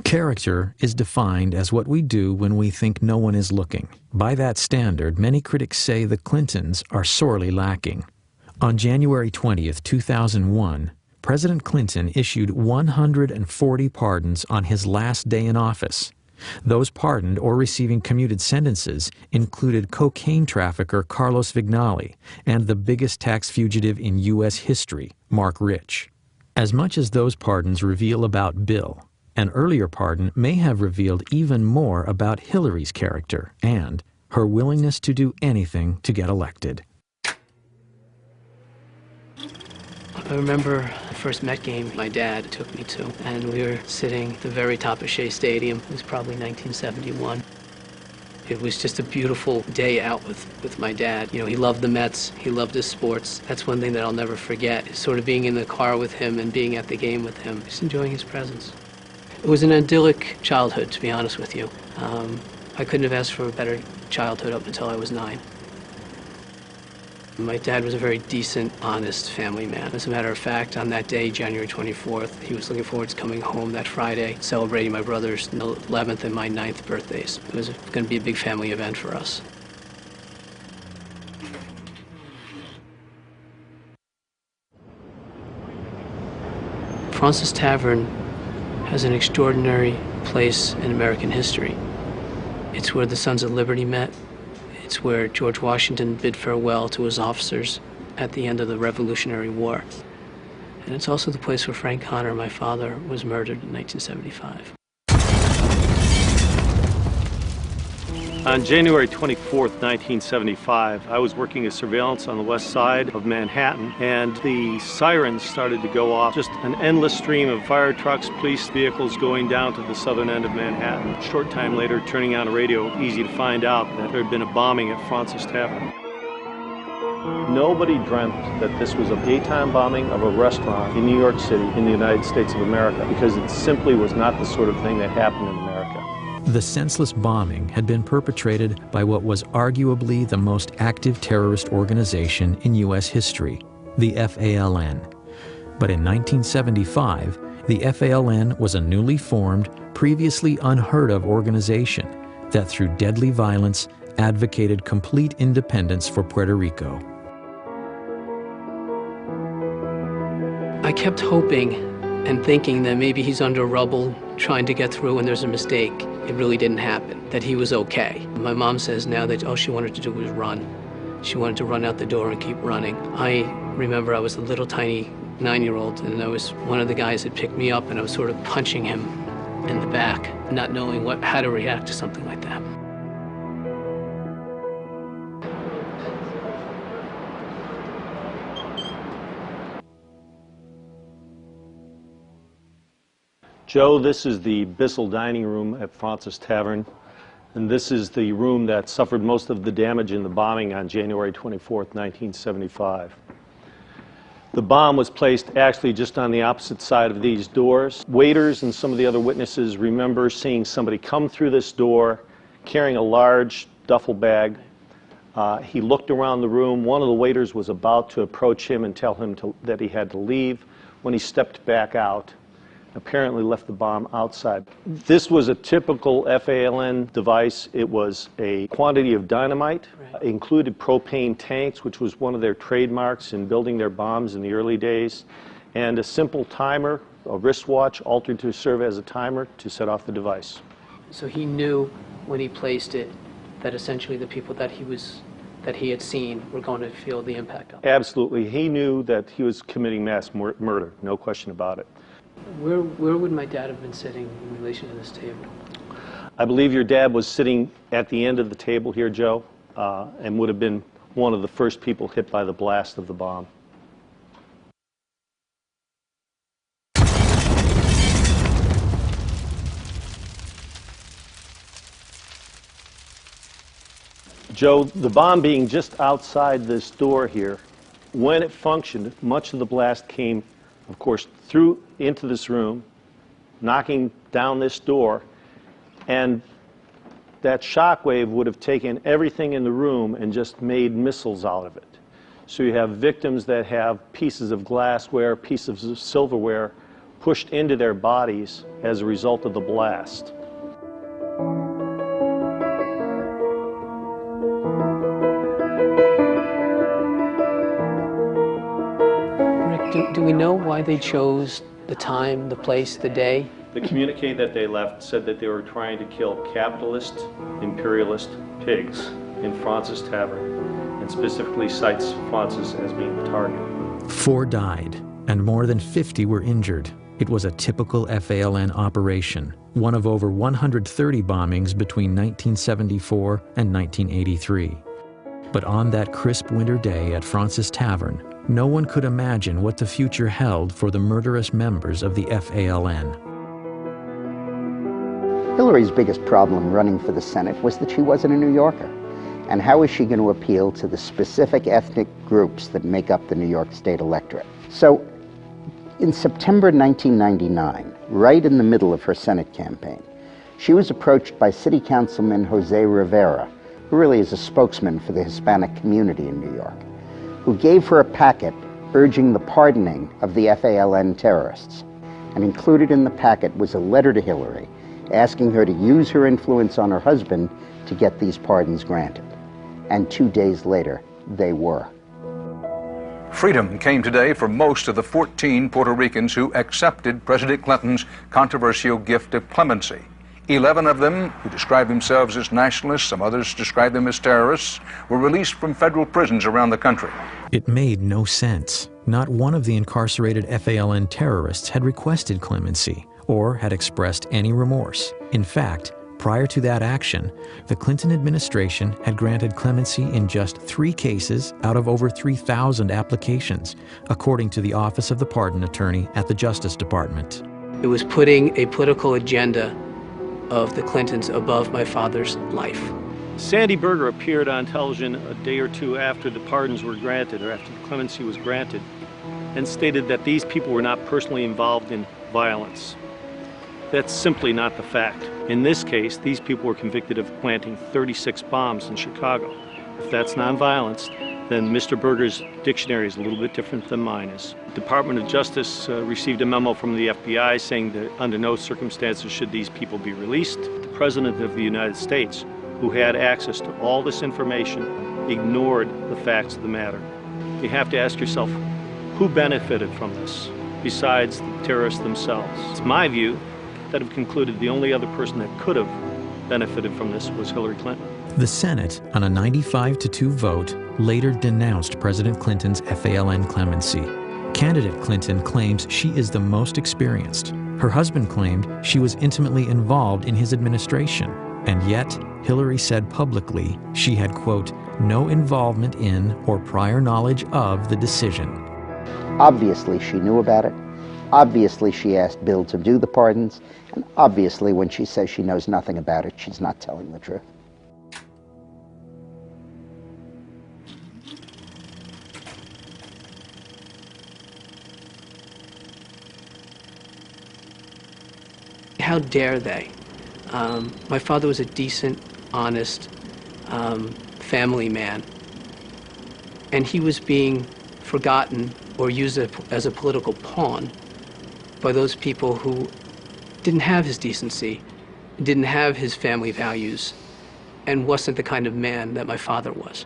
Character is defined as what we do when we think no one is looking. By that standard, many critics say the Clintons are sorely lacking. On January 20th, 2001, President Clinton issued 140 pardons on his last day in office. Those pardoned or receiving commuted sentences included cocaine trafficker Carlos Vignali and the biggest tax fugitive in U.S. history, Mark Rich. As much as those pardons reveal about Bill, an earlier pardon may have revealed even more about Hillary's character and her willingness to do anything to get elected. I remember the first Met game my dad took me to, and we were sitting at the very top of Shea Stadium. It was probably 1971. It was just a beautiful day out with my dad. You know, he loved the Mets, he loved his sports. That's one thing that I'll never forget, sort of being in the car with him and being at the game with him, just enjoying his presence. It was an idyllic childhood, to be honest with you. I couldn't have asked for a better childhood up until I was 9. My dad was a very decent, honest family man. As a matter of fact, on that day, January 24th, he was looking forward to coming home that Friday, celebrating my brother's 11th and my 9th birthdays. It was going to be a big family event for us. Fraunces Tavern has an extraordinary place in American history. It's where the Sons of Liberty met. It's where George Washington bid farewell to his officers at the end of the Revolutionary War. And it's also the place where Frank Connor, my father, was murdered in 1975. On January 24th, 1975, I was working as surveillance on the west side of Manhattan, and the sirens started to go off. Just an endless stream of fire trucks, police vehicles going down to the southern end of Manhattan. A short time later, turning on a radio, easy to find out that there had been a bombing at Fraunces Tavern. Nobody dreamt that this was a daytime bombing of a restaurant in New York City in the United States of America, because it simply was not the sort of thing that happened in America. The senseless bombing had been perpetrated by what was arguably the most active terrorist organization in U.S. history, the FALN. But in 1975, the FALN was a newly formed, previously unheard of organization that through deadly violence advocated complete independence for Puerto Rico. I kept hoping and thinking that maybe he's under rubble, trying to get through and there's a mistake. It really didn't happen, that he was okay. My mom says now that all she wanted to do was run. She wanted to run out the door and keep running. I remember I was a little tiny 9-year-old, and I was one of the guys that picked me up, and I was sort of punching him in the back, not knowing how to react to something like that. Joe, this is the Bissell dining room at Fraunces Tavern, and this is the room that suffered most of the damage in the bombing on January 24th, 1975. The bomb was placed actually just on the opposite side of these doors. Waiters and some of the other witnesses remember seeing somebody come through this door carrying a large duffel bag. He looked around the room. One of the waiters was about to approach him and tell him that he had to leave when he stepped back out. Apparently left the bomb outside. This was a typical FALN device. It was a quantity of dynamite, included propane tanks, which was one of their trademarks in building their bombs in the early days, and a simple timer, a wristwatch altered to serve as a timer to set off the device. So he knew when he placed it that essentially the people that he had seen were going to feel the impact of it. Absolutely. He knew that he was committing mass murder, no question about it. Where would my dad have been sitting in relation to this table? I believe your dad was sitting at the end of the table here, Joe, and would have been one of the first people hit by the blast of the bomb. Joe, the bomb being just outside this door here, when it functioned, much of the blast came, of course, through into this room, knocking down this door, and that shock wave would have taken everything in the room and just made missiles out of it. So you have victims that have pieces of glassware, pieces of silverware pushed into their bodies as a result of the blast. Rick, do we know why they chose the time, the place, the day? The communique that they left said that they were trying to kill capitalist, imperialist pigs in Francis Tavern, and specifically cites Francis as being the target. 4 died, and more than 50 were injured. It was a typical FALN operation, one of over 130 bombings between 1974 and 1983. But on that crisp winter day at Francis Tavern, no one could imagine what the future held for the murderous members of the FALN. Hillary's biggest problem running for the Senate was that she wasn't a New Yorker. And how is she going to appeal to the specific ethnic groups that make up the New York State electorate? So, in September 1999, right in the middle of her Senate campaign, she was approached by City Councilman Jose Rivera, who really is a spokesman for the Hispanic community in New York, who gave her a packet urging the pardoning of the FALN terrorists. And included in the packet was a letter to Hillary asking her to use her influence on her husband to get these pardons granted. And 2 days later, they were. Freedom came today for most of the 14 Puerto Ricans who accepted President Clinton's controversial gift of clemency. 11 of them, who describe themselves as nationalists, some others describe them as terrorists, were released from federal prisons around the country. It made no sense. Not one of the incarcerated FALN terrorists had requested clemency or had expressed any remorse. In fact, prior to that action, the Clinton administration had granted clemency in just 3 cases out of over 3,000 applications, according to the Office of the Pardon Attorney at the Justice Department. It was putting a political agenda of the Clintons above my father's life. Sandy Berger appeared on television a day or 2 after the pardons were granted, or after the clemency was granted, and stated that these people were not personally involved in violence. That's simply not the fact. In this case, these people were convicted of planting 36 bombs in Chicago. If that's nonviolence, then Mr. Berger's dictionary is a little bit different than mine is. The Department of Justice received a memo from the FBI saying that under no circumstances should these people be released. The President of the United States, who had access to all this information, ignored the facts of the matter. You have to ask yourself, who benefited from this besides the terrorists themselves? It's my view that have concluded the only other person that could have benefited from this was Hillary Clinton. The Senate, on a 95-2 vote, later denounced President Clinton's FALN clemency. Candidate Clinton claims she is the most experienced. Her husband claimed she was intimately involved in his administration. And yet, Hillary said publicly she had, quote, no involvement in or prior knowledge of the decision. Obviously, she knew about it. Obviously, she asked Bill to do the pardons. And obviously, when she says she knows nothing about it, she's not telling the truth. How dare they? My father was a decent, honest family man, and he was being forgotten or used as a political pawn by those people who didn't have his decency, didn't have his family values, and wasn't the kind of man that my father was.